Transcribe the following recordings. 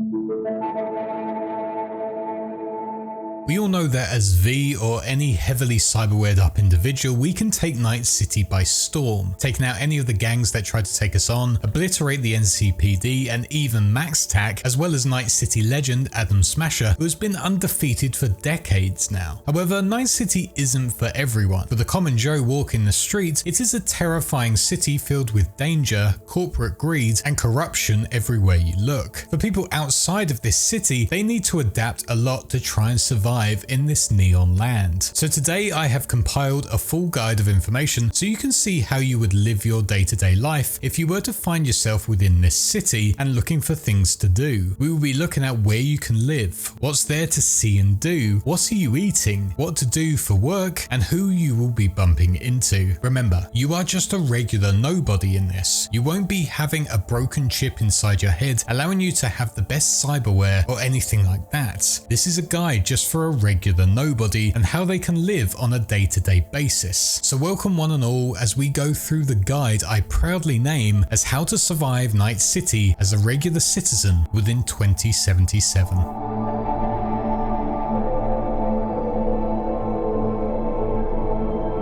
We all know that as V or any heavily cyberwared up individual, we can take Night City by storm, taking out any of the gangs that try to take us on, obliterate the NCPD and even Max Tack, as well as Night City legend Adam Smasher, who has been undefeated for decades now. However, Night City isn't for everyone. For the common Joe walking the street, it is a terrifying city filled with danger, corporate greed and corruption everywhere you look. For people outside of this city, they need to adapt a lot to try and survive in this neon land. So today I have compiled a full guide of information so you can see how you would live your day-to-day life if you were to find yourself within this city and looking for things to do. We will be looking at where you can live, what's there to see and do, what are you eating, what to do for work, and who you will be bumping into. Remember, you are just a regular nobody in this. You won't be having a broken chip inside your head allowing you to have the best cyberware or anything like that. This is a guide just for a regular nobody and how they can live on a day-to-day basis. So welcome one and all as we go through the guide I proudly name as How to Survive Night City as a Regular Citizen within 2077.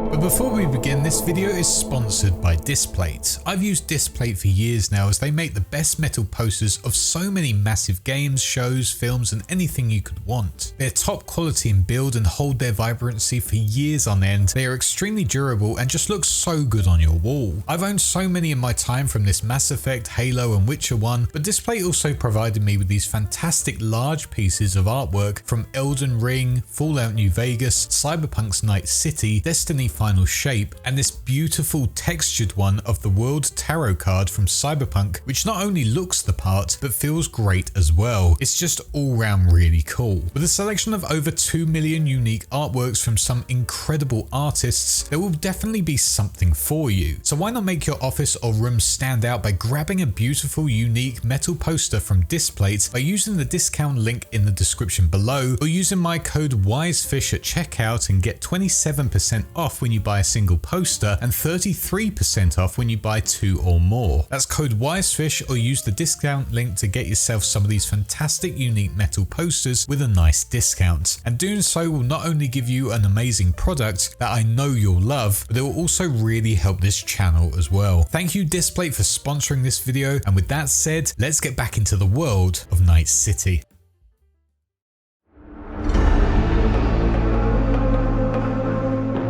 But before we begin, this video is sponsored by Displate. I've used Displate for years now as they make the best metal posters of so many massive games, shows, films and anything you could want. They're top quality in build and hold their vibrancy for years on end. They are extremely durable and just look so good on your wall. I've owned so many in my time from this Mass Effect, Halo and Witcher 1, but Displate also provided me with these fantastic large pieces of artwork from Elden Ring, Fallout New Vegas, Cyberpunk's Night City, Destiny Final Shape, and this beautiful textured one of the World Tarot card from Cyberpunk, which not only looks the part but feels great as well. It's just all round really cool. With a selection of over 2 million unique artworks from some incredible artists, there will definitely be something for you. So why not make your office or room stand out by grabbing a beautiful unique metal poster from Displate by using the discount link in the description below, or using my code WiseFish at checkout and get 27% off when you buy a single poster and 33% off when you buy 2 or more. That's code WiseFish, or use the discount link to get yourself some of these fantastic unique metal posters with a nice discount. And doing so will not only give you an amazing product that I know you'll love, but it will also really help this channel as well. Thank you Displate for sponsoring this video, and with that said, let's get back into the world of Night City.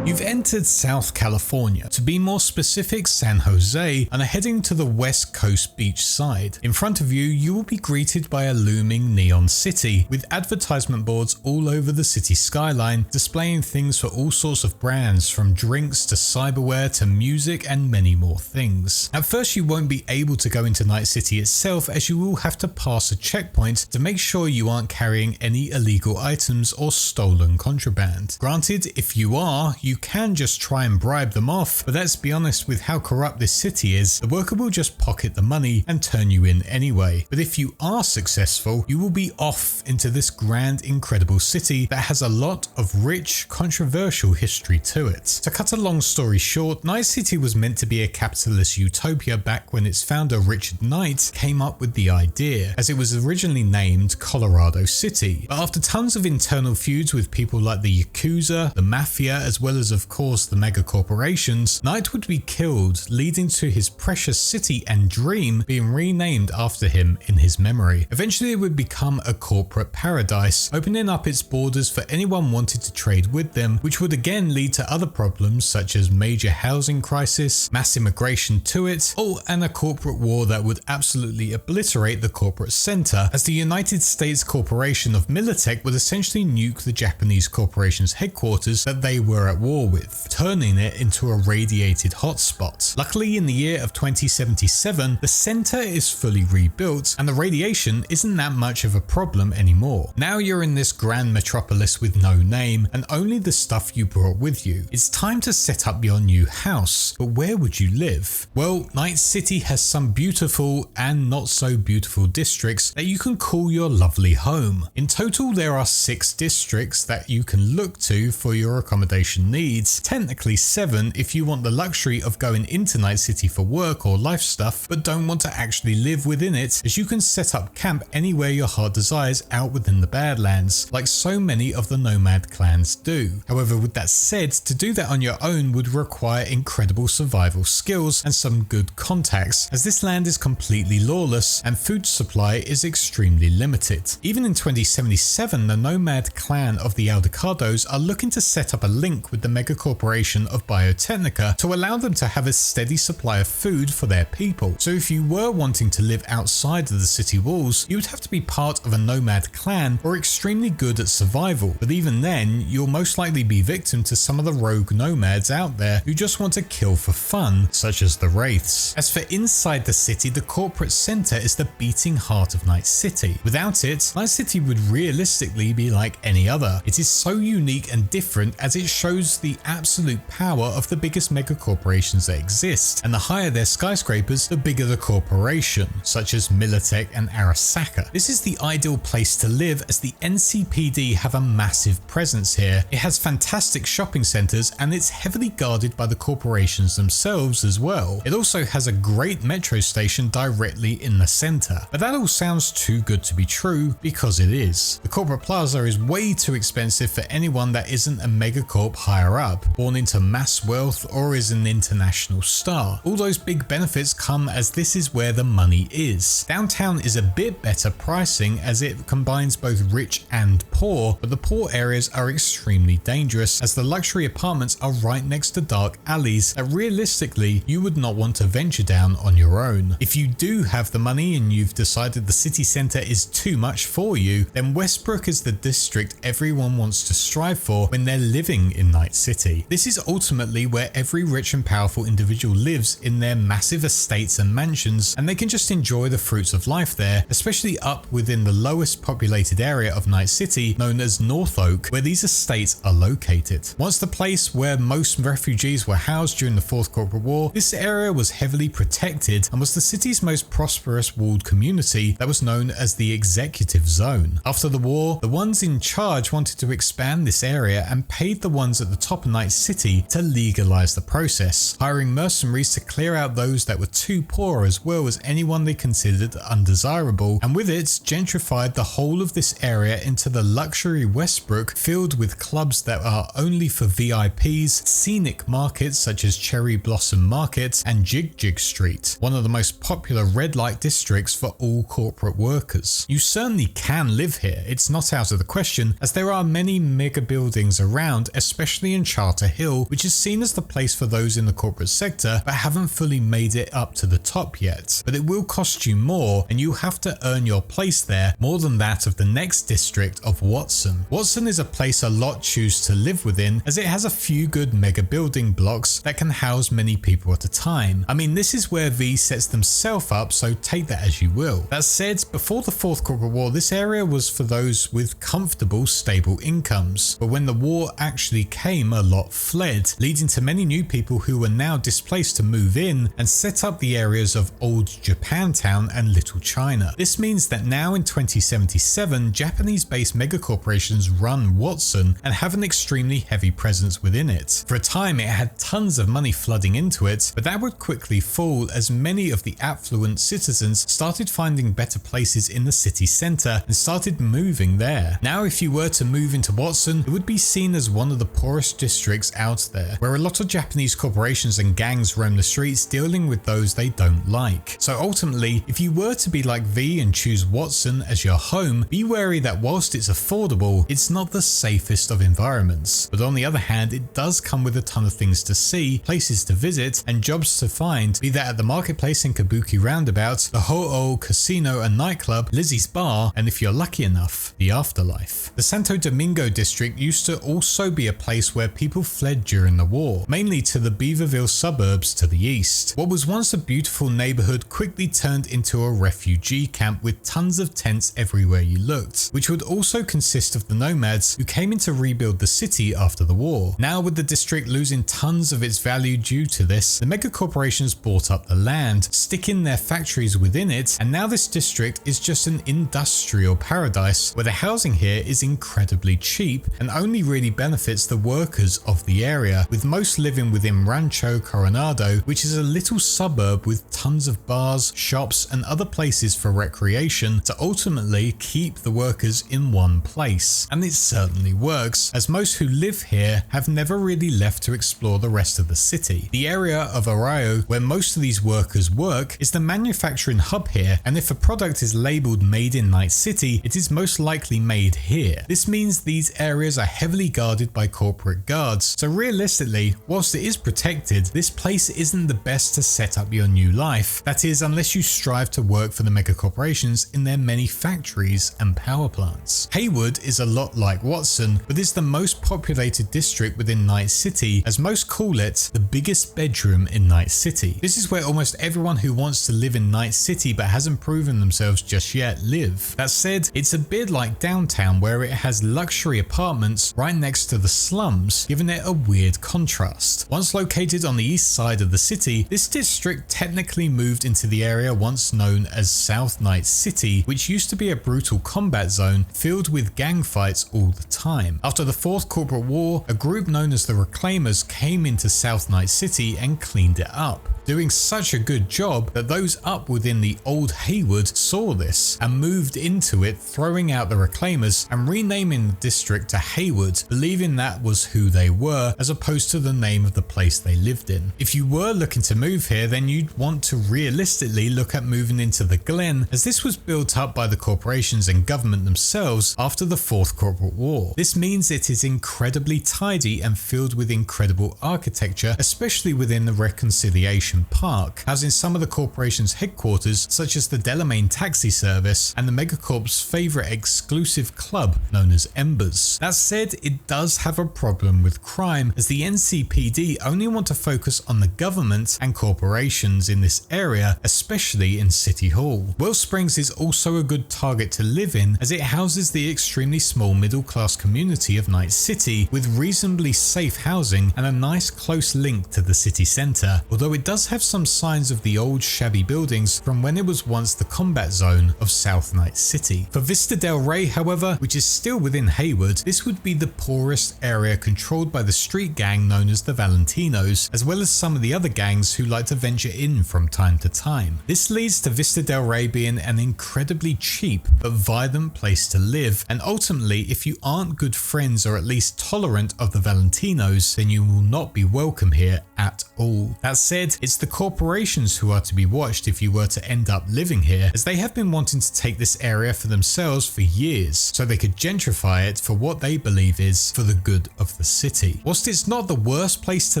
You've entered South California, to be more specific San Jose, and are heading to the West Coast beach side. In front of you, you will be greeted by a looming neon city, with advertisement boards all over the city skyline, displaying things for all sorts of brands, from drinks to cyberware to music and many more things. At first you won't be able to go into Night City itself, as you will have to pass a checkpoint to make sure you aren't carrying any illegal items or stolen contraband. Granted, if you are, you can just try and bribe them off, but let's be honest, with how corrupt this city is, the worker will just pocket the money and turn you in anyway. But if you are successful, you will be off into this grand, incredible city that has a lot of rich, controversial history to it. To cut a long story short, Night City was meant to be a capitalist utopia back when its founder Richard Knight came up with the idea, as it was originally named Colorado City. But after tons of internal feuds with people like the Yakuza, the Mafia, as well as of course the mega corporations, Knight would be killed, leading to his precious city and dream being renamed after him in his memory. Eventually it would become a corporate paradise, opening up its borders for anyone wanting to trade with them, which would again lead to other problems such as major housing crisis, mass immigration to it, and a corporate war that would absolutely obliterate the corporate center, as the United States Corporation of Militech would essentially nuke the Japanese corporation's headquarters that they were at war with, turning it into a radiated hotspot. Luckily, in the year of 2077, the center is fully rebuilt and the radiation isn't that much of a problem anymore. Now you're in this grand metropolis with no name and only the stuff you brought with you. It's time to set up your new house, but where would you live? Well, Night City has some beautiful and not so beautiful districts that you can call your lovely home. In total, there are 6 districts that you can look to for your accommodation needs, needs, technically 7 if you want the luxury of going into Night City for work or life stuff but don't want to actually live within it, as you can set up camp anywhere your heart desires out within the Badlands, like so many of the nomad clans do. However, with that said, to do that on your own would require incredible survival skills and some good contacts, as this land is completely lawless and food supply is extremely limited. Even in 2077, the nomad clan of the Aldecados are looking to set up a link with the mega corporation of Biotechnica to allow them to have a steady supply of food for their people. So if you were wanting to live outside of the city walls, you would have to be part of a nomad clan or extremely good at survival, but even then you'll most likely be victim to some of the rogue nomads out there who just want to kill for fun, such as the Wraiths. As for inside the city, the corporate center is the beating heart of Night City. Without it, Night City would realistically be like any other. It is so unique and different as it shows the absolute power of the biggest mega corporations that exist, and the higher their skyscrapers, the bigger the corporation, such as Militech and Arasaka. This is the ideal place to live as the NCPD have a massive presence here. It has fantastic shopping centers and it's heavily guarded by the corporations themselves as well. It also has a great metro station directly in the center. But that all sounds too good to be true, because it is. The corporate plaza is way too expensive for anyone that isn't a megacorp higher up, born into mass wealth, or is an international star. All those big benefits come as this is where the money is. Downtown is a bit better pricing as it combines both rich and poor, but the poor areas are extremely dangerous as the luxury apartments are right next to dark alleys that realistically you would not want to venture down on your own. If you do have the money and you've decided the city center is too much for you, then Westbrook is the district everyone wants to strive for when they're living in Night City. This is ultimately where every rich and powerful individual lives in their massive estates and mansions, and they can just enjoy the fruits of life there, especially up within the lowest populated area of Night City known as North Oak, where these estates are located. Once the place where most refugees were housed during the Fourth Corporate War, this area was heavily protected and was the city's most prosperous walled community that was known as the Executive Zone. After the war, the ones in charge wanted to expand this area and paid the ones at the top of Night City to legalize the process, hiring mercenaries to clear out those that were too poor as well as anyone they considered undesirable, and with it gentrified the whole of this area into the luxury Westbrook filled with clubs that are only for VIPs, scenic markets such as Cherry Blossom Market and Jig Jig Street, one of the most popular red light districts for all corporate workers. You certainly can live here, it's not out of the question, as there are many mega buildings around, especially in Charter Hill, which is seen as the place for those in the corporate sector but haven't fully made it up to the top yet. But it will cost you more and you have to earn your place there more than that of the next district of Watson. Watson is a place a lot choose to live within as it has a few good mega building blocks that can house many people at a time. I mean, this is where V sets themselves up, so take that as you will. That said, before the Fourth Corporate War, this area was for those with comfortable, stable incomes. But when the war actually came, a lot fled, leading to many new people who were now displaced to move in and set up the areas of Old Japantown and Little China. This means that now in 2077, Japanese-based megacorporations run Watson and have an extremely heavy presence within it. For a time, it had tons of money flooding into it, but that would quickly fall as many of the affluent citizens started finding better places in the city centre and started moving there. Now, if you were to move into Watson, it would be seen as one of the poorest districts out there, where a lot of Japanese corporations and gangs roam the streets dealing with those they don't like. So ultimately, if you were to be like V and choose Watson as your home, be wary that whilst it's affordable, it's not the safest of environments. But on the other hand, it does come with a ton of things to see, places to visit, and jobs to find, be that at the marketplace in Kabuki Roundabout, the Ho-Oh Casino and Nightclub, Lizzie's Bar, and if you're lucky enough, the Afterlife. The Santo Domingo district used to also be a place where people fled during the war, mainly to the Beaverville suburbs to the east. What was once a beautiful neighborhood quickly turned into a refugee camp with tons of tents everywhere you looked, which would also consist of the nomads who came in to rebuild the city after the war. Now, with the district losing tons of its value due to this, the mega corporations bought up the land, sticking their factories within it, and now this district is just an industrial paradise where the housing here is incredibly cheap and only really benefits the workers workers of the area, with most living within Rancho Coronado, which is a little suburb with tons of bars, shops and other places for recreation to ultimately keep the workers in one place. And it certainly works, as most who live here have never really left to explore the rest of the city. The area of Arroyo where most of these workers work is the manufacturing hub here, and if a product is labelled made in Night City, it is most likely made here. This means these areas are heavily guarded by corporate guards, so realistically, whilst it is protected, this place isn't the best to set up your new life. That is, unless you strive to work for the mega corporations in their many factories and power plants. Haywood is a lot like Watson, but is the most populated district within Night City, as most call it the biggest bedroom in Night City. This is where almost everyone who wants to live in Night City but hasn't proven themselves just yet live. That said, it's a bit like downtown, where it has luxury apartments right next to the slums, giving it a weird contrast. Once located on the east side of the city, this district technically moved into the area once known as South Night City, which used to be a brutal combat zone filled with gang fights all the time. After the Fourth Corporate War, a group known as the Reclaimers came into South Night City and cleaned it up, doing such a good job that those up within the old Haywood saw this and moved into it, throwing out the Reclaimers and renaming the district to Haywood, believing that was who they were as opposed to the name of the place they lived in. If you were looking to move here, then you'd want to realistically look at moving into the Glen, as this was built up by the corporations and government themselves after the Fourth Corporate War. This means it is incredibly tidy and filled with incredible architecture, especially within the Reconciliation Park, housing some of the corporation's headquarters such as the Delamain taxi service and the Megacorp's favourite exclusive club known as Embers. That said, it does have a problem with crime, as the NCPD only want to focus on the government and corporations in this area, especially in City Hall. Well Springs is also a good target to live in, as it houses the extremely small middle class community of Night City with reasonably safe housing and a nice close link to the city centre, although it does have some signs of the old shabby buildings from when it was once the combat zone of South Night City. For Vista Del Rey, however, which is still within Haywood, this would be the poorest area controlled by the street gang known as the Valentinos, as well as some of the other gangs who like to venture in from time to time. This leads to Vista Del Rey being an incredibly cheap but violent place to live, and ultimately if you aren't good friends or at least tolerant of the Valentinos, then you will not be welcome here at all. That said, it's the corporations who are to be watched if you were to end up living here, as they have been wanting to take this area for themselves for years, so they could gentrify it for what they believe is for the good of the city. Whilst it's not the worst place to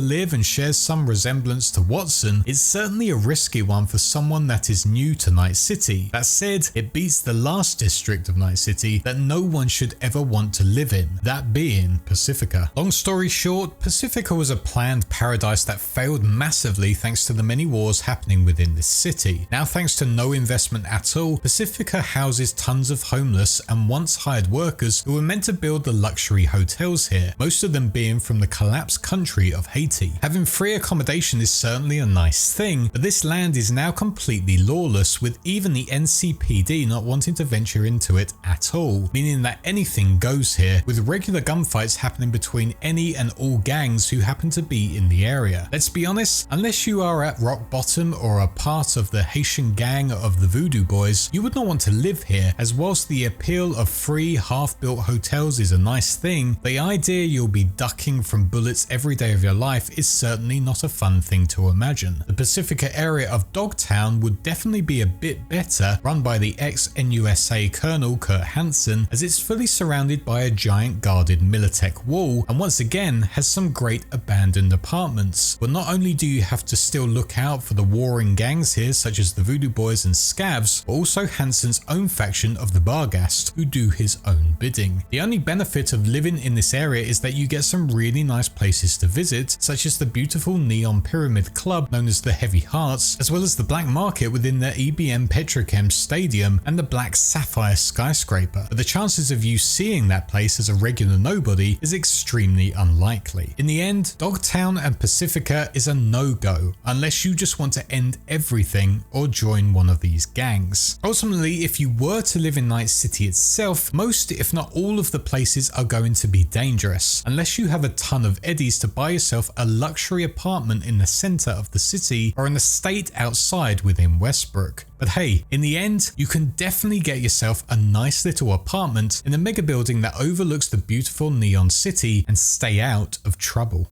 live and shares some resemblance to Watson, it's certainly a risky one for someone that is new to Night City. That said, it beats the last district of Night City that no one should ever want to live in, that being Pacifica. Long story short, Pacifica was a planned paradise that failed massively thanks to the many wars happening within this city. Now, thanks to no investment at all, Pacifica houses tons of homeless and once hired workers who were meant to build the luxury hotels here, most of them being from the collapsed country of Haiti. Having free accommodation is certainly a nice thing, but this land is now completely lawless, with even the NCPD not wanting to venture into it at all, meaning that anything goes here, with regular gunfights happening between any and all gangs who happen to be in the area. Let's be honest, unless you are at rock bottom or a part of the Haitian gang of the Voodoo Boys, you would not want to live here, as whilst the appeal of free half-built hotels is a nice thing, the idea you'll be ducking from bullets every day of your life is certainly not a fun thing to imagine. The Pacifica area of Dogtown would definitely be a bit better, run by the ex-NUSA Colonel Kurt Hansen, as it's fully surrounded by a giant guarded Militech wall and once again has some great abandoned apartments. But not only do you have to still look out for the warring gangs here such as the Voodoo Boys and Scavs, but also Hansen's own faction of the Barghast who do his own bidding. The only benefit of living in this area is that you get some really nice places to visit, such as the beautiful neon pyramid club known as the Heavy Hearts, as well as the black market within the EBM Petrochem Stadium and the Black Sapphire skyscraper, but the chances of you seeing that place as a regular nobody is extremely unlikely. In the end, Dogtown and Pacifica is a no-go, unless you just want to end everything or join one of these gangs. Ultimately, if you were to live in Night City itself, most if not all of the places are going to be dangerous, unless you have a ton of eddies to buy yourself a luxury apartment in the center of the city or an estate outside within Westbrook. But hey, in the end, you can definitely get yourself a nice little apartment in a mega building that overlooks the beautiful neon city and stay out of trouble.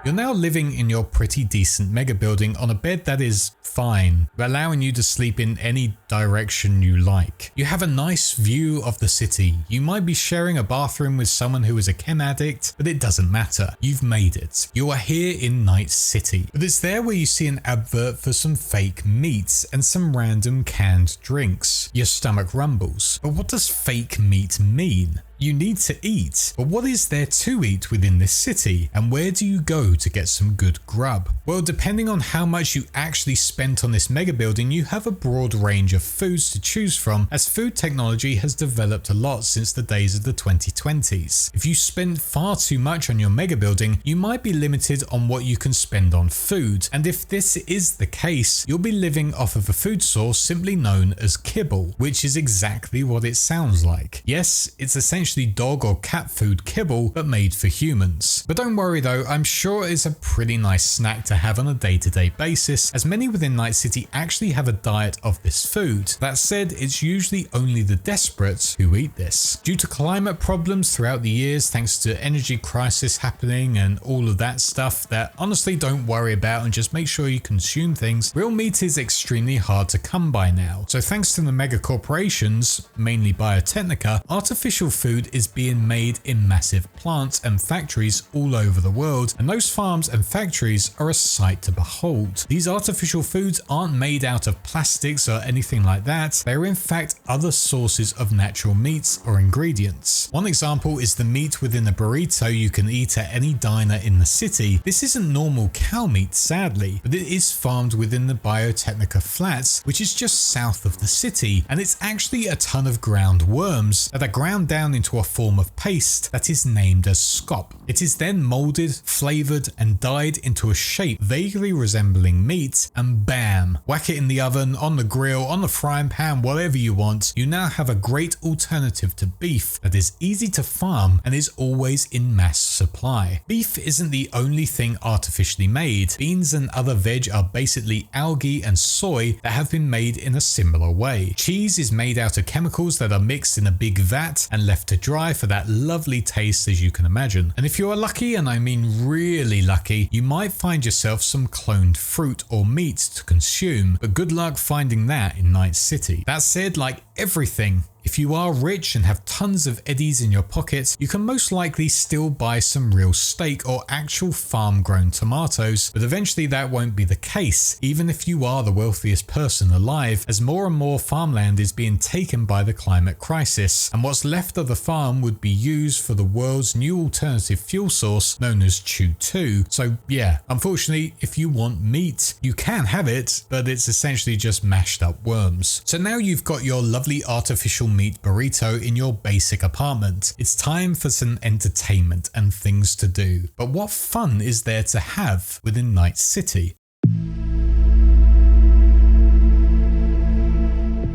You're now living in your pretty decent mega building on a bed that is fine, allowing you to sleep in any direction you like. You have a nice view of the city. You might be sharing a bathroom with someone who is a chem addict, but it doesn't matter. You've made it. You are here in Night City. But it's there where you see an advert for some fake meats and some random canned drinks. Your stomach rumbles. But what does fake meat mean? You need to eat, but what is there to eat within this city, and where do you go to get some good grub? Well, depending on how much you actually spent on this mega building, you have a broad range of foods to choose from, as food technology has developed a lot since the days of the 2020s. If you spend far too much on your mega building, you might be limited on what you can spend on food, and if this is the case, you'll be living off of a food source simply known as kibble, which is exactly what it sounds like. Yes, it's essentially dog or cat food kibble, but made for humans. But don't worry though, I'm sure it's a pretty nice snack to have on a day-to-day basis, as many within Night City actually have a diet of this food. That said, it's usually only the desperate who eat this. Due to climate problems throughout the years, thanks to energy crisis happening and all of that stuff that honestly don't worry about and just make sure you consume things, real meat is extremely hard to come by now. So thanks to the mega corporations, mainly Biotechnica, artificial food is being made in massive plants and factories all over the world, and those farms and factories are a sight to behold. These artificial foods aren't made out of plastics or anything like that, they're in fact other sources of natural meats or ingredients. One example is the meat within a burrito you can eat at any diner in the city. This isn't normal cow meat sadly, but it is farmed within the Biotechnica flats, which is just south of the city, and it's actually a ton of ground worms that are ground down into a form of paste that is named as scop. It is then molded, flavored, and dyed into a shape vaguely resembling meat, and bam! Whack it in the oven, on the grill, on the frying pan, whatever you want. You now have a great alternative to beef that is easy to farm and is always in mass supply. Beef isn't the only thing artificially made. Beans and other veg are basically algae and soy that have been made in a similar way. Cheese is made out of chemicals that are mixed in a big vat and left to dry for that lovely taste, as you can imagine. And if you are lucky, and I mean really lucky, you might find yourself some cloned fruit or meat to consume, but good luck finding that in Night City. That said, like everything, if you are rich and have tons of eddies in your pockets, you can most likely still buy some real steak or actual farm-grown tomatoes, but eventually that won't be the case, even if you are the wealthiest person alive, as more and more farmland is being taken by the climate crisis, and what's left of the farm would be used for the world's new alternative fuel source known as Chew-2. So yeah, unfortunately, if you want meat, you can have it, but it's essentially just mashed up worms. So now you've got your lovely artificial meat burrito in your basic apartment. It's time for some entertainment and things to do. But what fun is there to have within Night City?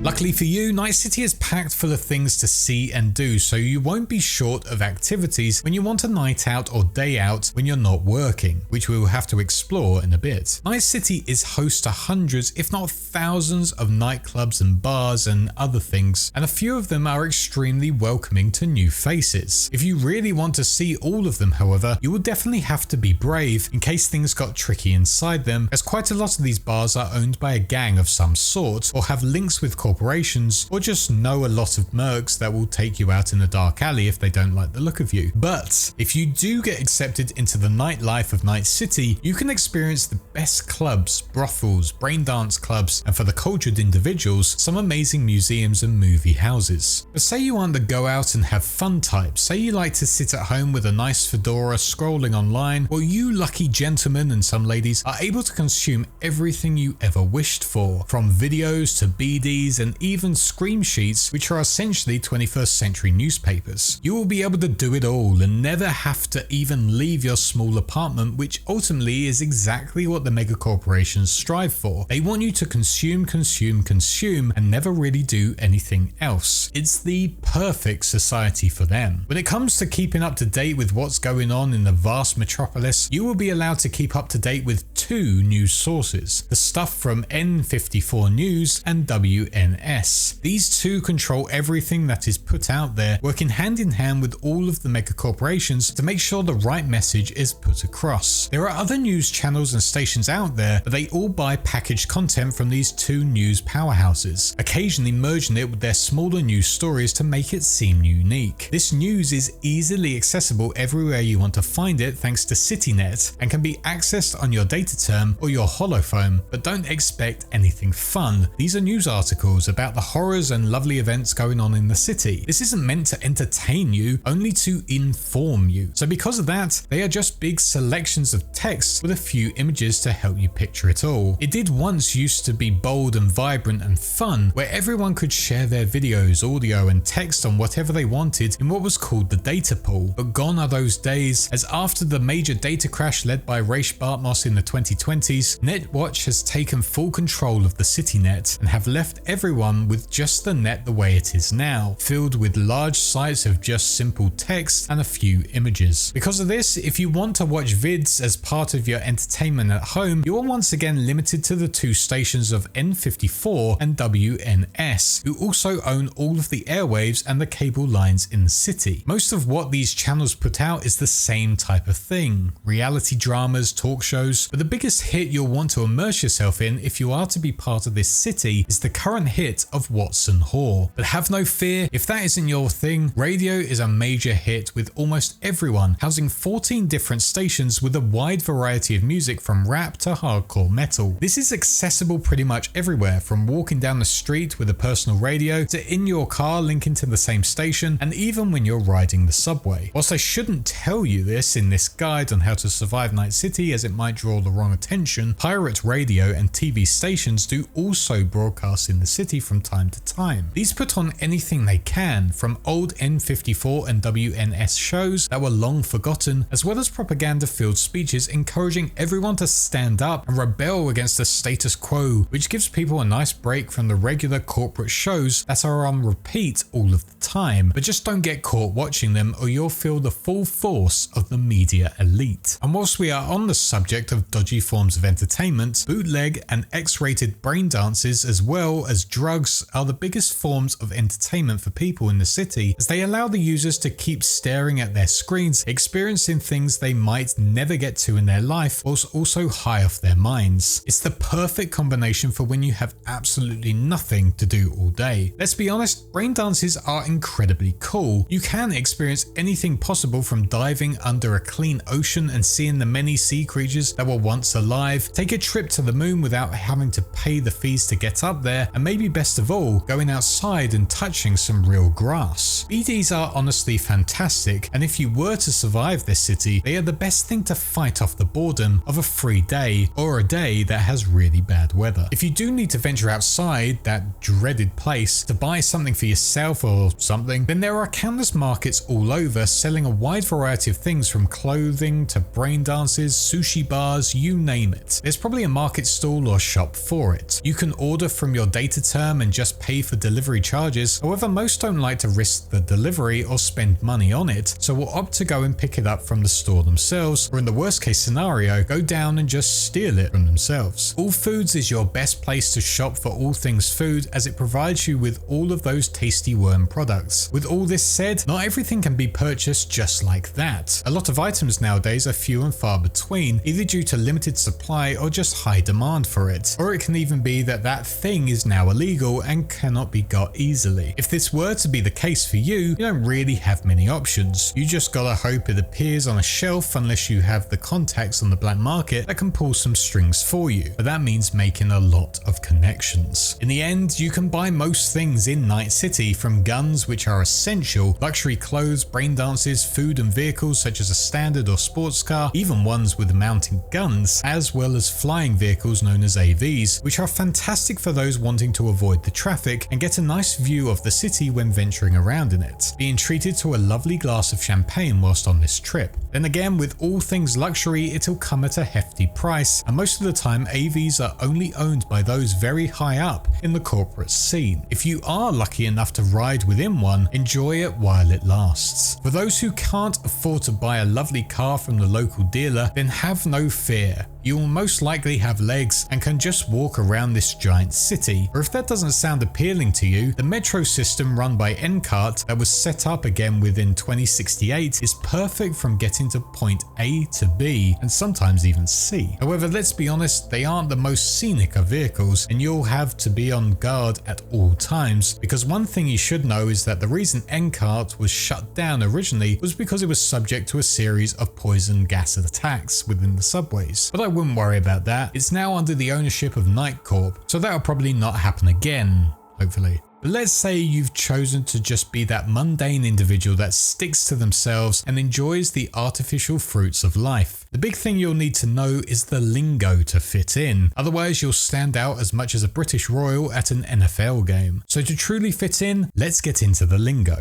Luckily for you, Night City is packed full of things to see and do, so you won't be short of activities when you want a night out or day out when you're not working, which we will have to explore in a bit. Night City is host to hundreds, if not thousands, of nightclubs and bars and other things, and a few of them are extremely welcoming to new faces. If you really want to see all of them, however, you will definitely have to be brave in case things got tricky inside them, as quite a lot of these bars are owned by a gang of some sort, or have links with corporations, or just know a lot of mercs that will take you out in a dark alley if they don't like the look of you. But if you do get accepted into the nightlife of Night City, you can experience the best clubs, brothels, brain dance clubs, and for the cultured individuals, some amazing museums and movie houses. But say you aren't the go out and have fun type, say you like to sit at home with a nice fedora scrolling online, well, you lucky gentlemen and some ladies are able to consume everything you ever wished for, from videos to BDs magazines, and even scream sheets, which are essentially 21st century newspapers. You will be able to do it all and never have to even leave your small apartment, which ultimately is exactly what the mega corporations strive for. They want you to consume, consume, consume, and never really do anything else. It's the perfect society for them. When it comes to keeping up to date with what's going on in the vast metropolis, you will be allowed to keep up to date with two news sources, the stuff from N54 News and WNS. These two control everything that is put out there, working hand in hand with all of the mega corporations to make sure the right message is put across. There are other news channels and stations out there, but they all buy packaged content from these two news powerhouses, occasionally merging it with their smaller news stories to make it seem unique. This news is easily accessible everywhere you want to find it thanks to CityNet, and can be accessed on your data term or your holophone, but don't expect anything fun. These are news articles about the horrors and lovely events going on in the city. This isn't meant to entertain you, only to inform you. So because of that, they are just big selections of text with a few images to help you picture it all. It did once used to be bold and vibrant and fun, where everyone could share their videos, audio and text on whatever they wanted in what was called the data pool. But gone are those days, as after the major data crash led by Raish Bartmoss in the 2020s, Netwatch has taken full control of the CityNet and have left everyone with just the net the way it is now, filled with large sites of just simple text and a few images. Because of this, if you want to watch vids as part of your entertainment at home, you are once again limited to the two stations of N54 and WNS, who also own all of the airwaves and the cable lines in the city. Most of what these channels put out is the same type of thing, reality dramas, talk shows, but the biggest hit you'll want to immerse yourself in if you are to be part of this city is the current hit of Watson Hall. But have no fear, if that isn't your thing, radio is a major hit with almost everyone, housing 14 different stations with a wide variety of music from rap to hardcore metal. This is accessible pretty much everywhere, from walking down the street with a personal radio to in your car linking to the same station, and even when you're riding the subway. Whilst I shouldn't tell you this in this guide on how to survive Night City, as it might draw the wrong attention, pirate radio and TV stations do also broadcast in the city from time to time. These put on anything they can, from old N54 and WNS shows that were long forgotten, as well as propaganda-filled speeches encouraging everyone to stand up and rebel against the status quo, which gives people a nice break from the regular corporate shows that are on repeat all of the time. But just don't get caught watching them, or you'll feel the full force of the media elite. And whilst we are on the subject of dodgy forms of entertainment, bootleg and X-rated brain dances as well as drugs are the biggest forms of entertainment for people in the city, as they allow the users to keep staring at their screens, experiencing things they might never get to in their life, whilst also high off their minds. It's the perfect combination for when you have absolutely nothing to do all day. Let's be honest, brain dances are incredibly cool. You can experience anything possible, from diving under a clean ocean and seeing the many sea creatures that were once alive, take a trip to the moon without having to pay the fees to get up there, and maybe best of all, going outside and touching some real grass. BDs are honestly fantastic, and if you were to survive this city, they are the best thing to fight off the boredom of a free day, or a day that has really bad weather. If you do need to venture outside that dreaded place to buy something for yourself or something, then there are countless markets all over selling a wide variety of things, from clothing to brain dances, sushi bars, you name it. There's probably a market stall or shop for it. You can order from your data term and just pay for delivery charges. However, most don't like to risk the delivery or spend money on it, so will opt to go and pick it up from the store themselves, or in the worst case scenario, go down and just steal it from themselves. All Foods is your best place to shop for all things food, as it provides you with all of those tasty worm products. With all this said, not everything can be purchased just like that. A lot of items nowadays are few and far between, either due to limited supply or just high demand for it. Or it can even be that that thing is now illegal and cannot be got easily. If this were to be the case for you, you don't really have many options. You just gotta hope it appears on a shelf, unless you have the contacts on the black market that can pull some strings for you. But that means making a lot of connections. In the end, you can buy most things in Night City, from guns, which are essential, luxury clothes, brain dances, food and vehicles such as a standard or sports car, even ones with mounting guns, as well as flying vehicles known as AVs, which are fantastic for those wanting to to avoid the traffic and get a nice view of the city when venturing around in it, being treated to a lovely glass of champagne whilst on this trip. Then again, with all things luxury, it'll come at a hefty price, and most of the time AVs are only owned by those very high up in the corporate scene. If you are lucky enough to ride within one, enjoy it while it lasts. For those who can't afford to buy a lovely car from the local dealer, then have no fear. You will most likely have legs and can just walk around this giant city. Or if that doesn't sound appealing to you, the metro system run by NCART that was set up again within 2068 is perfect from getting to point A to B and sometimes even C. However, let's be honest, they aren't the most scenic of vehicles and you'll have to be on guard at all times, because one thing you should know is that the reason NCART was shut down originally was because it was subject to a series of poison gas attacks within the subways. But I wouldn't worry about that. It's now under the ownership of Night Corp, so that'll probably not happen again, hopefully. But let's say you've chosen to just be that mundane individual that sticks to themselves and enjoys the artificial fruits of life. The big thing you'll need to know is the lingo to fit in, otherwise you'll stand out as much as a British royal at an NFL game. So to truly fit in, let's get into the lingo.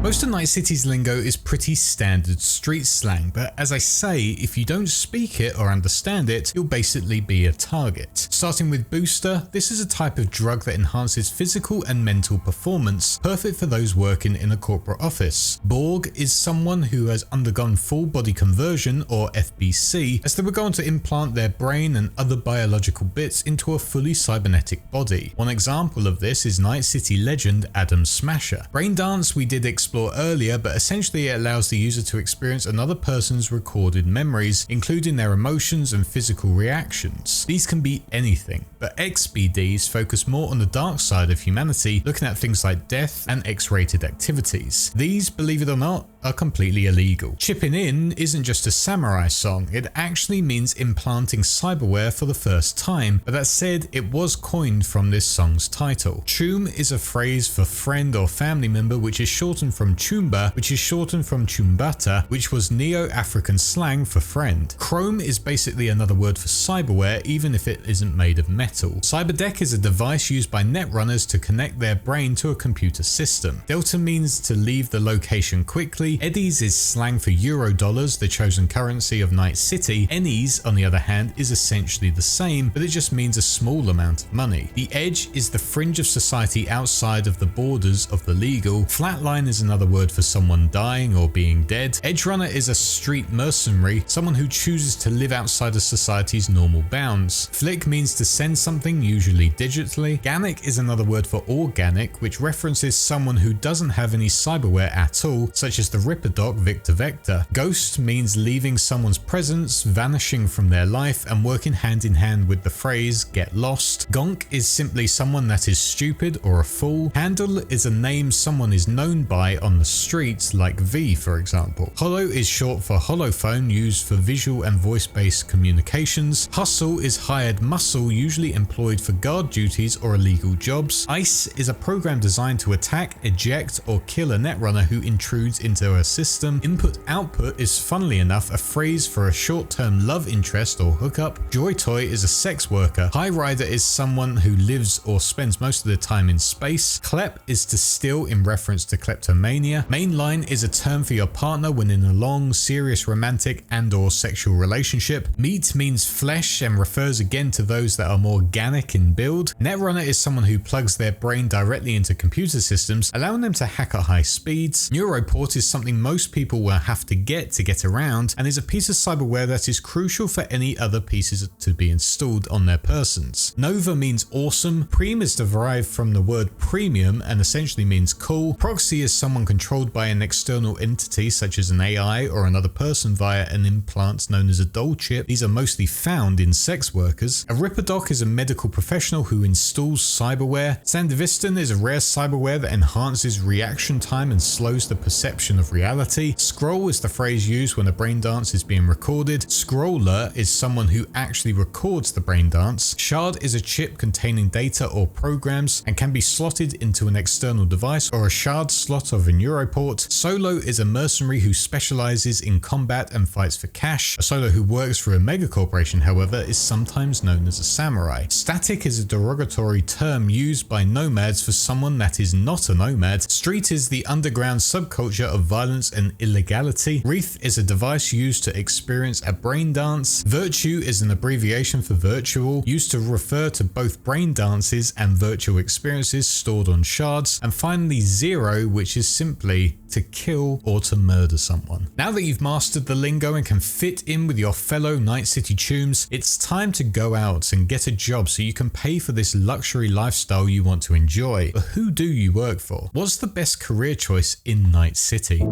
Most of Night City's lingo is pretty standard street slang, but as I say, if you don't speak it or understand it, you'll basically be a target. Starting with Booster, this is a type of drug that enhances physical and mental performance, perfect for those working in a corporate office. Borg is someone who has undergone full body conversion, or FBC, as they were going to implant their brain and other biological bits into a fully cybernetic body. One example of this is Night City legend Adam Smasher. Braindance we did explore earlier, but essentially it allows the user to experience another person's recorded memories, including their emotions and physical reactions. These can be anything, but XBDs focus more on the dark side of humanity, looking at things like death and X-rated activities. These, believe it or not, are completely illegal. Chipping in isn't just a samurai song, it actually means implanting cyberware for the first time, but that said, it was coined from this song's title. Choom is a phrase for friend or family member, which is shortened from Chumba, which is shortened from Chumbata, which was Neo-African slang for friend. Chrome is basically another word for cyberware, even if it isn't made of metal. Cyberdeck is a device used by netrunners to connect their brain to a computer system. Delta means to leave the location quickly. Eddies is slang for Eurodollars, the chosen currency of Night City. Ennies, on the other hand, is essentially the same, but it just means a small amount of money. The edge is the fringe of society outside of the borders of the legal. Flatline is another word for someone dying or being dead. Edgerunner is a street mercenary, someone who chooses to live outside of society's normal bounds. Flick means to send something, usually digitally. Ganic is another word for organic, which references someone who doesn't have any cyberware at all, such as the Ripperdoc Victor Vector. Ghost means leaving someone's presence, vanishing from their life, and working hand in hand with the phrase get lost. Gonk is simply someone that is stupid or a fool. Handle is a name someone is known by on the streets, like V for example. Holo is short for holophone, used for visual and voice-based communications. Hustle is hired muscle, usually employed for guard duties or illegal jobs. Ice is a program designed to attack, eject, or kill a netrunner who intrudes into a system. Input-output is, funnily enough, a phrase for a short-term love interest or hookup. Joy Toy is a sex worker. High Rider is someone wwho lives or spends most of their time in space. Klep is to steal in reference to kleptomania. Mainline is a term for your partner when in a long, serious romantic and/or sexual relationship. Meat means flesh and refers again to those that are more organic in build. Netrunner is someone who plugs their brain directly into computer systems, allowing them to hack at high speeds. Neuroport is something most people will have to get around, and is a piece of cyberware that is crucial for any other pieces to be installed on their persons. Nova means awesome. Preem is derived from the word premium and essentially means cool. Proxy is someone controlled by an external entity such as an AI or another person via an implant known as a doll chip. These are mostly found in sex workers. A Ripperdoc is a medical professional who installs cyberware. Sandevistan is a rare cyberware that enhances reaction time and slows the perception of of reality. Scroll is the phrase used when a brain dance is being recorded. Scroller is someone who actually records the brain dance. Shard is a chip containing data or programs and can be slotted into an external device or a shard slot of a neuroport. Solo is a mercenary who specializes in combat and fights for cash. A solo who works for a megacorporation, however, is sometimes known as a samurai. Static is a derogatory term used by nomads for someone that is not a nomad. Street is the underground subculture of violence and illegality. Wreath is a device used to experience a brain dance. Virtue is an abbreviation for virtual, used to refer to both brain dances and virtual experiences stored on shards. And finally, Zero, which is simply to kill or to murder someone. Now that you've mastered the lingo and can fit in with your fellow Night City tombs, it's time to go out and get a job so you can pay for this luxury lifestyle you want to enjoy. But who do you work for? What's the best career choice in Night City?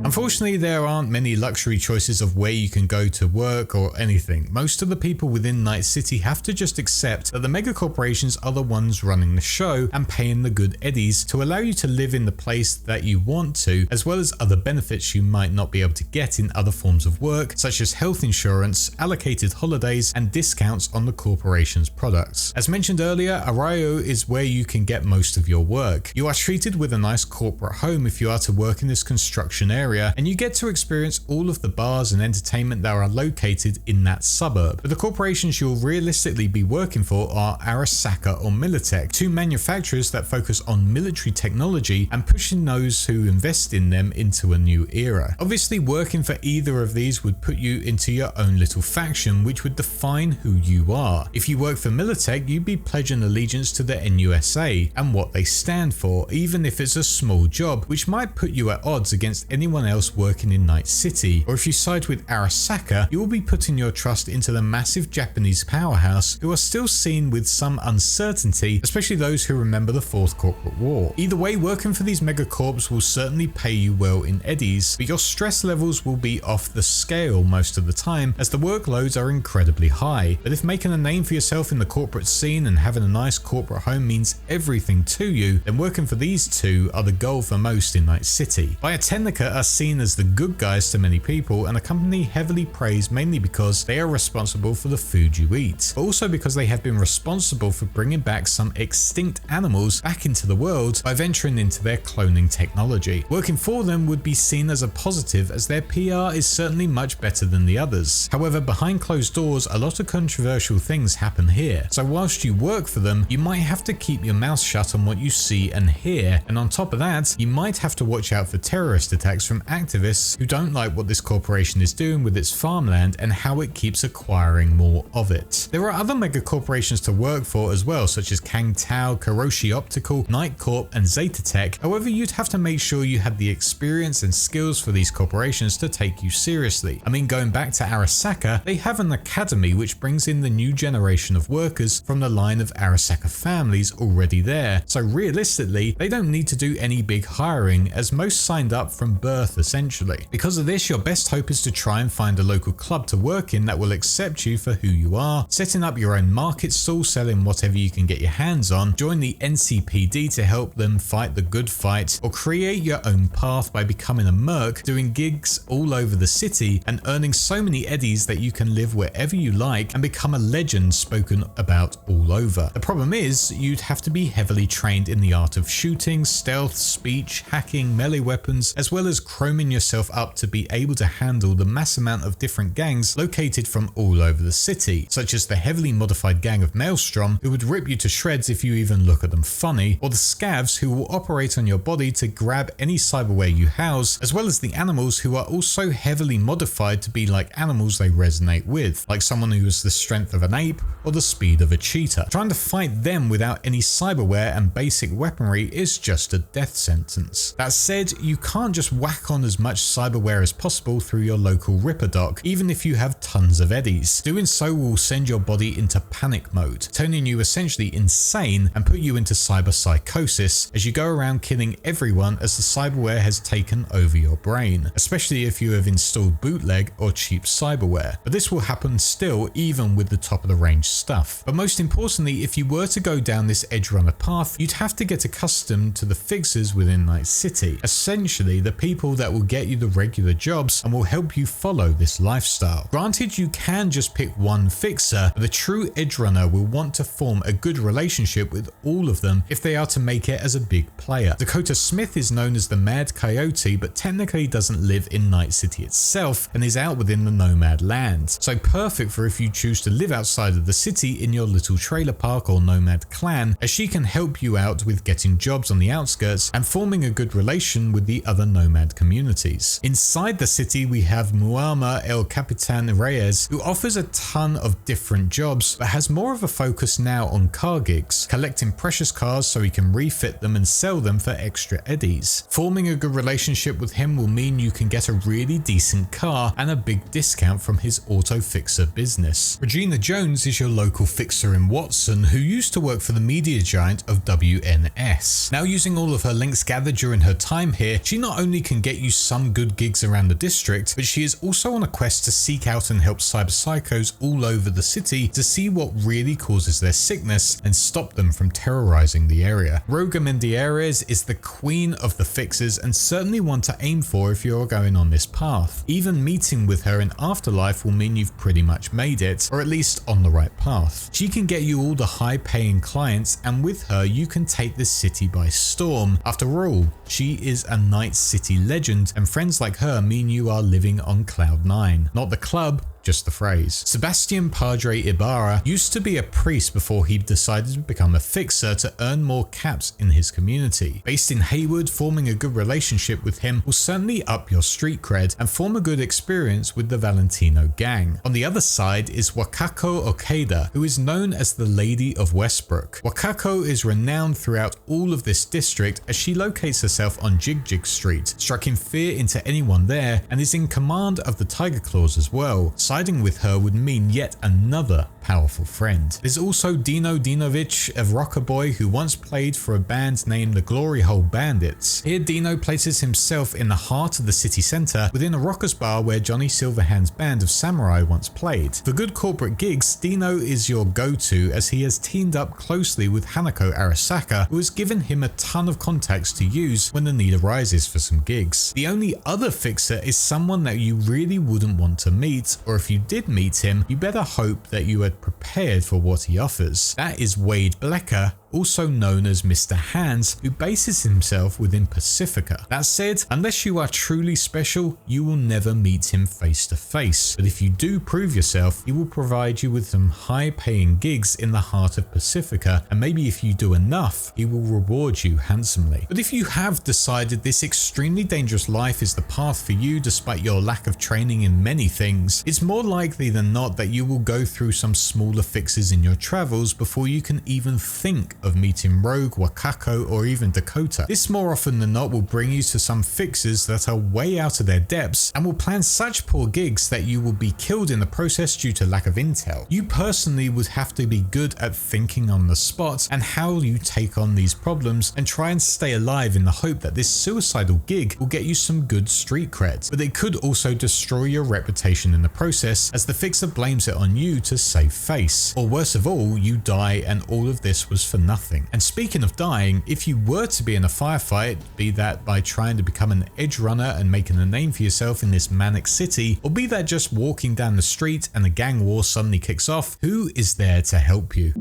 Unfortunately, there aren't many luxury choices of where you can go to work or anything. Most of the people within Night City have to just accept that the mega corporations are the ones running the show and paying the good eddies to allow you to live in the place that you want to, as well as other benefits you might not be able to get in other forms of work, such as health insurance, allocated holidays, and discounts on the corporation's products. As mentioned earlier, Arroyo is where you can get most of your work. You are treated with a nice corporate home if you are to work in this construction area, and you get to experience all of the bars and entertainment that are located in that suburb. But the corporations you'll realistically be working for are Arasaka or Militech, two manufacturers that focus on military technology and pushing those who invest in them into a new era. Obviously, working for either of these would put you into your own little faction, which would define who you are. If you work for Militech, you'd be pledging allegiance to the NUSA and what they stand for, even if it's a small job, which might put you at odds against anyone else working in Night City. Or if you side with Arasaka, you will be putting your trust into the massive Japanese powerhouse who are still seen with some uncertainty, especially those who remember the Fourth Corporate War. Either way, working for these megacorps will certainly pay you well in eddies, but your stress levels will be off the scale most of the time as the workloads are incredibly high. But if making a name for yourself in the corporate scene and having a nice corporate home means everything to you, then working for these two are the goal for most in Night City. Biotechnica are seen as the good guys to many people, and a company heavily praised mainly because they are responsible for the food you eat, but also because they have been responsible for bringing back some extinct animals back into the world by venturing into their cloning technology. Working for them would be seen as a positive as their PR is certainly much better than the others. However, behind closed doors, a lot of controversial things happen here. So whilst you work for them, you might have to keep your mouth shut on what you see and hear, and on top of that, you might have to watch out for terrorist attacks from activists who don't like what this corporation is doing with its farmland and how it keeps acquiring more of it. There are other mega corporations to work for as well, such as Kang Tao, Karoshi Optical, Night Corp, and Zeta Tech. However, you'd have to make sure you had the experience and skills for these corporations to take you seriously. I mean, going back to Arasaka, they have an academy which brings in the new generation of workers from the line of Arasaka families already there. So realistically, they don't need to do any big hiring as most signed up from birth essentially. Because of this, your best hope is to try and find a local club to work in that will accept you for who you are, setting up your own market stall, selling whatever you can get your hands on, join the NCPD to help them fight the good fight, or create your own path by becoming a merc, doing gigs all over the city and earning so many eddies that you can live wherever you like and become a legend spoken about all over. The problem is, you'd have to be heavily trained in the art of shooting, stealth, speech, hacking, melee weapons, as well as chroming yourself up to be able to handle the mass amount of different gangs located from all over the city, such as the heavily modified gang of Maelstrom who would rip you to shreds if you even look at them funny, or the scavs who will operate on your body to grab any cyberware you house, as well as the animals who are also heavily modified to be like animals they resonate with, like someone who has the strength of an ape or the speed of a cheetah. Trying to fight them without any cyberware and basic weaponry is just a death sentence. That said, you can't just whack take on as much cyberware as possible through your local Ripper dock, even if you have tons of eddies. Doing so will send your body into panic mode, turning you essentially insane and put you into cyber psychosis as you go around killing everyone as the cyberware has taken over your brain, especially if you have installed bootleg or cheap cyberware. But this will happen still even with the top of the range stuff. But most importantly, if you were to go down this edge runner path, you'd have to get accustomed to the fixers within Night City, essentially the people that will get you the regular jobs and will help you follow this lifestyle. Granted, you can just pick one fixer, but the true edge runner will want to form a good relationship with all of them if they are to make it as a big player. Dakota Smith is known as the Mad Coyote, but technically doesn't live in Night City itself and is out within the Nomad land. So perfect for if you choose to live outside of the city in your little trailer park or Nomad clan, as she can help you out with getting jobs on the outskirts and forming a good relation with the other Nomad communities. Inside the city, we have Muama El Capitan Reyes, who offers a ton of different jobs, but has more of a focus now on car gigs, collecting precious cars so he can refit them and sell them for extra eddies. Forming a good relationship with him will mean you can get a really decent car and a big discount from his auto fixer business. Regina Jones is your local fixer in Watson, who used to work for the media giant of WNS. Now, using all of her links gathered during her time here, she not only can get you some good gigs around the district, but she is also on a quest to seek out and help cyber psychos all over the city to see what really causes their sickness and stop them from terrorizing the area. Roga Mendieres is the queen of the fixers and certainly one to aim for if you're going on this path. Even meeting with her in Afterlife will mean you've pretty much made it, or at least on the right path. She can get you all the high-paying clients, and with her you can take the city by storm. After all, she is a Night City legend, and friends like her mean you are living on cloud 9. Not the club, just the phrase. Sebastian Padre Ibarra used to be a priest before he decided to become a fixer to earn more caps in his community. Based in Hayward, forming a good relationship with him will certainly up your street cred and form a good experience with the Valentino gang. On the other side is Wakako Okada, who is known as the Lady of Westbrook. Wakako is renowned throughout all of this district as she locates herself on Jig Jig Street, striking fear into anyone there, and is in command of the Tiger Claws as well. Siding with her would mean yet another powerful friend. There's also Dino Dinovic, a rocker boy who once played for a band named the Glory Hole Bandits. Here Dino places himself in the heart of the city centre within a rockers bar where Johnny Silverhand's band of Samurai once played. For good corporate gigs, Dino is your go-to as he has teamed up closely with Hanako Arasaka, who has given him a ton of contacts to use when the need arises for some gigs. The only other fixer is someone that you really wouldn't want to meet, or if you did meet him, you better hope that you had prepared for what he offers. That is Wade Blecker, also known as Mr. Hands, who bases himself within Pacifica. That said, unless you are truly special, you will never meet him face to face. But if you do prove yourself, he will provide you with some high-paying gigs in the heart of Pacifica, and maybe if you do enough, he will reward you handsomely. But if you have decided this extremely dangerous life is the path for you despite your lack of training in many things, it's more likely than not that you will go through some smaller fixes in your travels before you can even think of meeting Rogue, Wakako, or even Dakota. This more often than not will bring you to some fixers that are way out of their depths and will plan such poor gigs that you will be killed in the process due to lack of intel. You personally would have to be good at thinking on the spot and how you take on these problems and try and stay alive in the hope that this suicidal gig will get you some good street cred. But it could also destroy your reputation in the process as the fixer blames it on you to save face. Or worse of all, you die and all of this was for nothing. And speaking of dying, if you were to be in a firefight, be that by trying to become an edge runner and making a name for yourself in this manic city, or be that just walking down the street and a gang war suddenly kicks off, who is there to help you?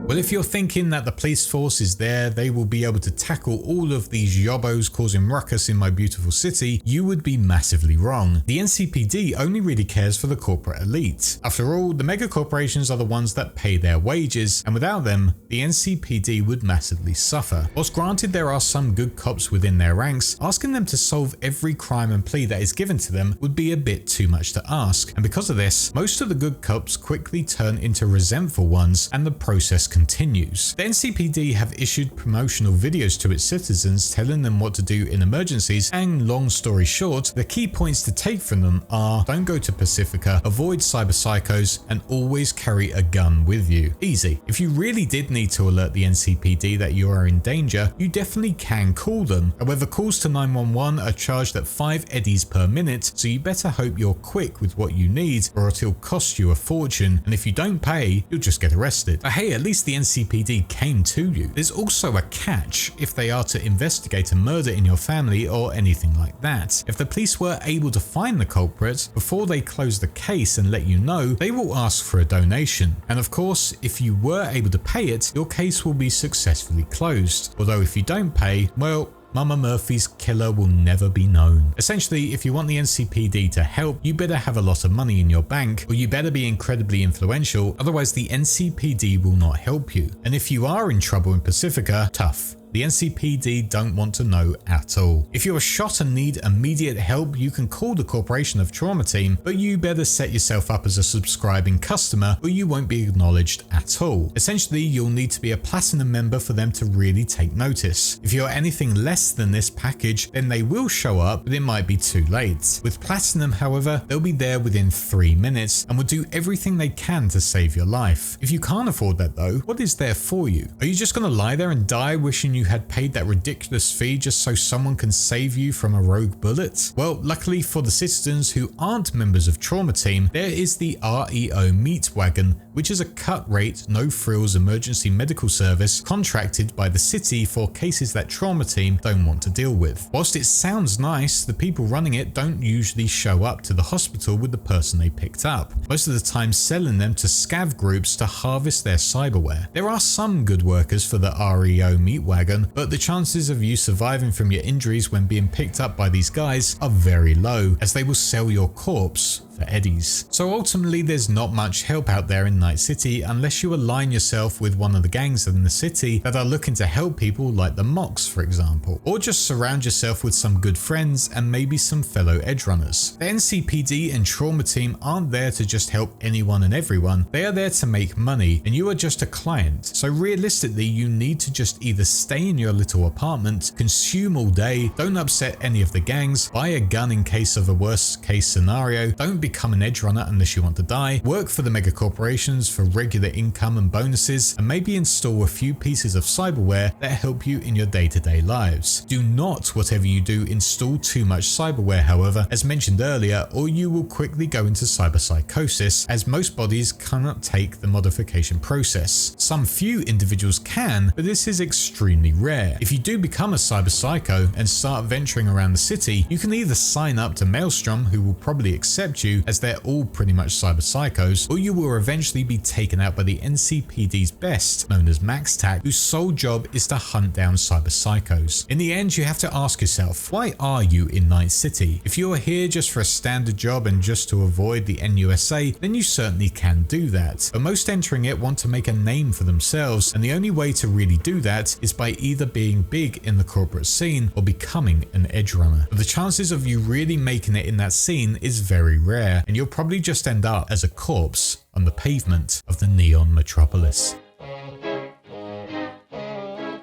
Well, if you're thinking that the police force is there, they will be able to tackle all of these yobbos causing ruckus in my beautiful city, you would be massively wrong. The NCPD only really cares for the corporate elite. After all, the mega corporations are the ones that pay their wages, and without them, the NCPD would massively suffer. Whilst granted there are some good cops within their ranks, asking them to solve every crime and plea that is given to them would be a bit too much to ask, and because of this, most of the good cops quickly turn into resentful ones and the process can continues. The NCPD have issued promotional videos to its citizens telling them what to do in emergencies, and long story short, the key points to take from them are: don't go to Pacifica, avoid cyber psychos, and always carry a gun with you. Easy. If you really did need to alert the NCPD that you are in danger, you definitely can call them. However, calls to 911 are charged at 5 eddies per minute, so you better hope you're quick with what you need, or it'll cost you a fortune, and if you don't pay, you'll just get arrested. But hey, at least the NCPD came to you. There's also a catch if they are to investigate a murder in your family or anything like that. If the police were able to find the culprit before they close the case and let you know, they will ask for a donation. And of course, if you were able to pay it, your case will be successfully closed. Although if you don't pay, well, Mama Murphy's killer will never be known. Essentially, if you want the NCPD to help, you better have a lot of money in your bank, or you better be incredibly influential, otherwise the NCPD will not help you. And if you are in trouble in Pacifica, tough. The NCPD don't want to know at all. If you are shot and need immediate help, you can call the Corporation of Trauma Team, but you better set yourself up as a subscribing customer or you won't be acknowledged at all. Essentially, you'll need to be a Platinum member for them to really take notice. If you're anything less than this package, then they will show up, but it might be too late. With Platinum, however, they'll be there within 3 minutes and will do everything they can to save your life. If you can't afford that though, what is there for you? Are you just going to lie there and die wishing you had paid that ridiculous fee just so someone can save you from a rogue bullet? Well, luckily for the citizens who aren't members of Trauma Team, there is the REO Meat Wagon, which is a cut rate, no frills emergency medical service contracted by the city for cases that Trauma Team don't want to deal with. Whilst it sounds nice, the people running it don't usually show up to the hospital with the person they picked up, most of the time selling them to scav groups to harvest their cyberware. There are some good workers for the REO Meat Wagon, but the chances of you surviving from your injuries when being picked up by these guys are very low, as they will sell your corpse for eddies. So ultimately, there's not much help out there in Night City unless you align yourself with one of the gangs in the city that are looking to help people, like the Mox for example, or just surround yourself with some good friends and maybe some fellow edge runners. The NCPD and Trauma Team aren't there to just help anyone and everyone, they are there to make money, and you are just a client. So realistically, you need to just either stay in your little apartment, consume all day, don't upset any of the gangs, buy a gun in case of a worst case scenario, don't become an edge runner unless you want to die, work for the mega corporations for regular income and bonuses, and maybe install a few pieces of cyberware that help you in your day-to-day lives. Do not, whatever you do, install too much cyberware, however, as mentioned earlier, or you will quickly go into cyber psychosis, as most bodies cannot take the modification process. Some few individuals can, but this is extremely rare. If you do become a cyber psycho and start venturing around the city, you can either sign up to Maelstrom, who will probably accept you as they're all pretty much cyber psychos, or you will eventually be taken out by the NCPD's best, known as MaxTac, whose sole job is to hunt down cyber psychos. In the end, you have to ask yourself, why are you in Night City? If you are here just for a standard job and just to avoid the NUSA, then you certainly can do that. But most entering it want to make a name for themselves, and the only way to really do that is by either being big in the corporate scene or becoming an edge runner. But the chances of you really making it in that scene is very rare, and you'll probably just end up as a corpse on the pavement of the neon metropolis.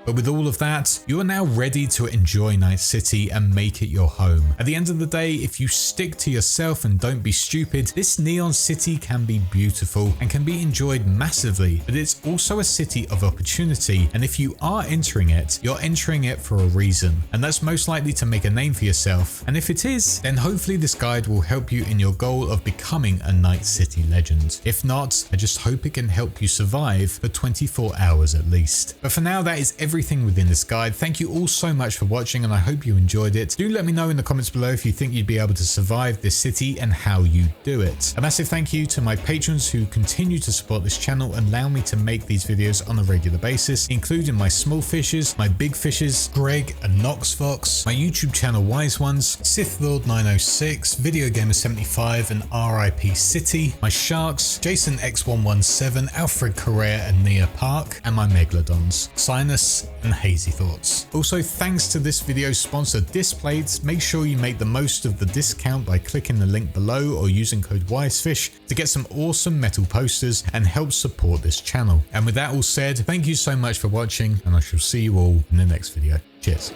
But with all of that, you are now ready to enjoy Night City and make it your home. At the end of the day, if you stick to yourself and don't be stupid, this neon city can be beautiful and can be enjoyed massively, but it's also a city of opportunity, and if you are entering it, you're entering it for a reason, and that's most likely to make a name for yourself. And if it is, then hopefully this guide will help you in your goal of becoming a Night City legend. If not, I just hope it can help you survive for 24 hours at least. But for now, that is everything within this guide. Thank you all so much for watching, and I hope you enjoyed it. Do let me know in the comments below if you think you'd be able to survive this city and how you do it. A massive thank you to my patrons who continue to support this channel and allow me to make these videos on a regular basis, including my small fishes, my big fishes, Greg and Noxfox, my YouTube channel Wise Ones, Sith Lord 906, Video Gamer 75 and RIP City, my sharks, Jason X117, Alfred Correa and Nia Park, and my megalodons, Sinus and Hazy Thoughts. Also, thanks to this video's sponsor Displate. Make sure you make the most of the discount by clicking the link below or using code WiseFish to get some awesome metal posters and help support this channel. And with that all said, thank you so much for watching, and I shall see you all in the next video. Cheers.